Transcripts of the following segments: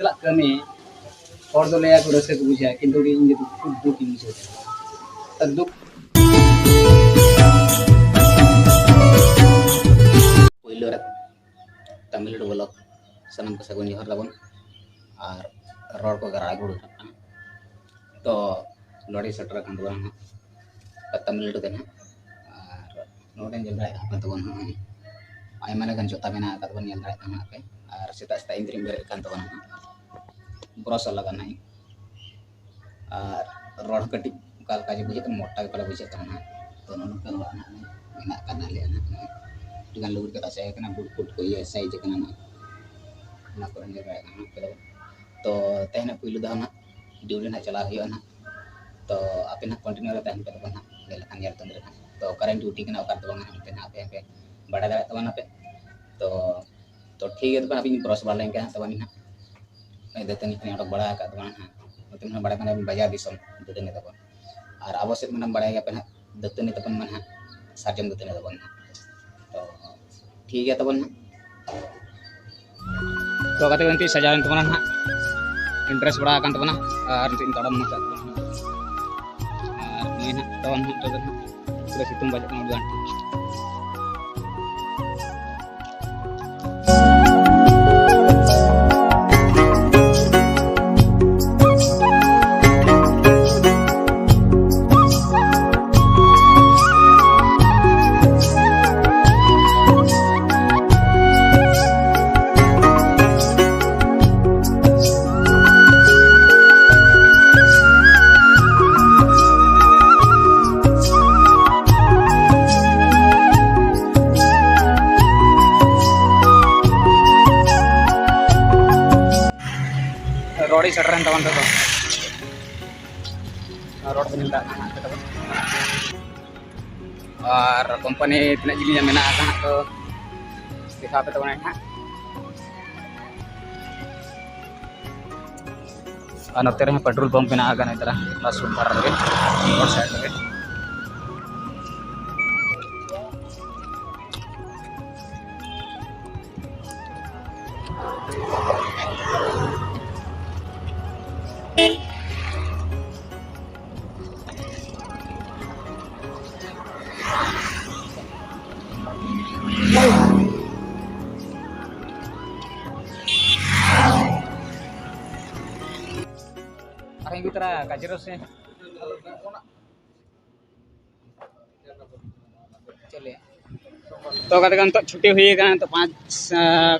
चला कमी और तो ले को रसे को बुझा किंतु इन खुद दुख इन बुझा त दुख पहिलो रे तमिल बोलक सनम को सगुन जोहर लाबन और रोड को गरा गुड़ तो लड़ी सटर kan doang तमिल तो देना और नोडन जल रहा है तो बन आई माने kan जोता मेना का बन जल रहा है पे और सेता सेता इंद्रिम बेरे kan तो बन ब्रश लगा नहीं और रोड कटी काल काजे बुझे तो मोटा के बुझे तो तो नोन का मेना करना ले ना dengan lugur kata saya kena bukut ko iya saya je kena na ko nge ba na ko to tehna puilu dah na diulen na chala hiyo na to ape na continue ra tehna pe na le kan yar tondre na to current duty kena okar to na pe na pe bada da to na pe to ठीक है तो अभी brush वाला लेंगे तो बनी ना नहीं देते नहीं और बड़ा का तो ना तो ना बड़ा का बाजार दिसम देते नहीं तो और आवश्यक में बड़ा है पे ना देते नहीं तो मन है सार्जन देते नहीं तो तो ठीक है तब तो कते गंती सजावन तबना ना इंटरेस्ट बड़ा kan तबना और तीन तड़म ना और नहीं ना तबन तो पूरा सितुम बजक ना उड़ान रोडी सटरन तवन तो रोड बनिल दा और कंपनी इतना जिलिया मेना तो दिखा पे तवन है और नते रे पेट्रोल पंप मेना आगा नतरा लास्ट बार रे और साइड रे अरे की तरह काजरो से चले तो कते गन तो छुट्टी हुई गन तो 5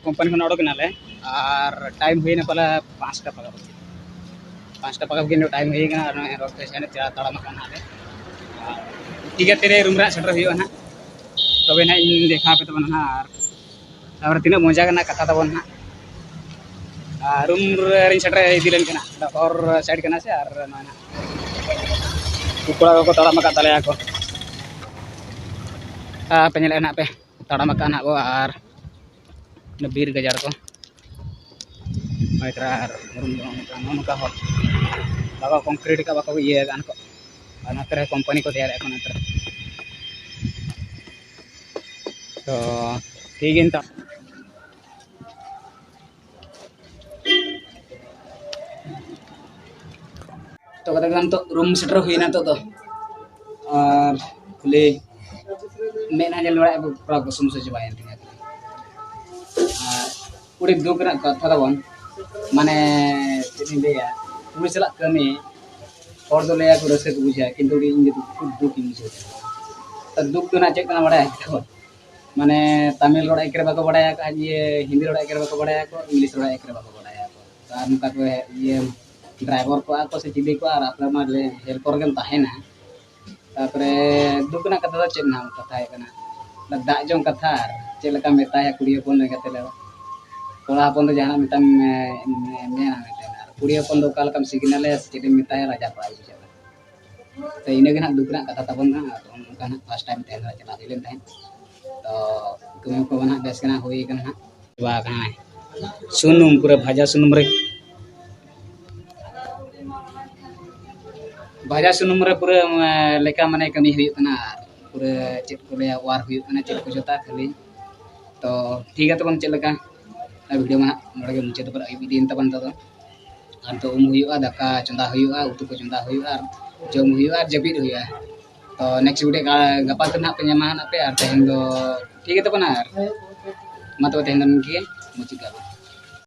कंपनी खन ओडक नाले और टाइम हुई ना पहले 5टा पका के टाइम हुई गन और रोक से चार तड़ा मकान नाले ठीक है तेरे रूम रे सेटर हुई ना तबे ना इन देखा पे तबन ना और तीना मजा करना कथा तबन ना रूम रे सेटर इदी लेन कना और साइड कना से और ना कुकड़ा को तड़ा मका तले को पे नेले ना पे तड़ा मका ना को और बीर गजार को माइत्रा रूम नोका हो बाबा कंक्रीट का बाको ये गान को अनतर कंपनी को तैयार है अनतर तो ठीक है तो कते गन तो रूम सेटर हुई ना तो और खुले मेना जल बड़ा पूरा कुसुम से जबायन थी पूरे दुख ना कथा तबन माने चेदिन लेया पूरे चला कमी और तो लेया को रसे को बुझा किंतु इन खुद दुख इन बुझा तो दुख तो ना चेक ना बड़ा है माने तमिल रोड एकरे बाको बड़ा है ये हिंदी रोड एकरे बाको बड़ा है को इंग्लिश रोड एकरे बाको बड़ा है को तार नुका को ये ड्राइवर को से चिदी को और अपना माले हेल्पर गन ताहेना तापरे दुख ना कथा चेक ना कथा है कना दा जों कथा चे लका मेता है कुड़ी अपन गते ले कोड़ा अपन तो जाना मिता मेना मेता कुड़ी अपन तो काल कम सिग्नल है चेक मिता है राजा पाई बुझा तो इने गना दुख ना कथा तबन ना तो उनका ना फर्स्ट टाइम तेरा चला दिलेन थे तो कमी को बना बेस कना होई कना बा कना सुनुम पूरा भाजा सुनुम रे भाजा सुनुम रे पूरा लेका माने कमी हुई तना पूरा चेक को ले वार हुई तना चेक को जोता खाली तो ठीक है तो बन चलका वीडियो में नोड़े मुचाद पर आयुब दिन तबन तो और तो हुआ दाका चंदा हुआ उतु को चंदा हुआ जम हुआ जपिद हुआ तो नेक्स्ट वीडियो गपा तो ना पे ᱧᱟᱢᱟ ना पे और तेहन दो ठीक है तबना मा तो तेहन दो निके मुचिका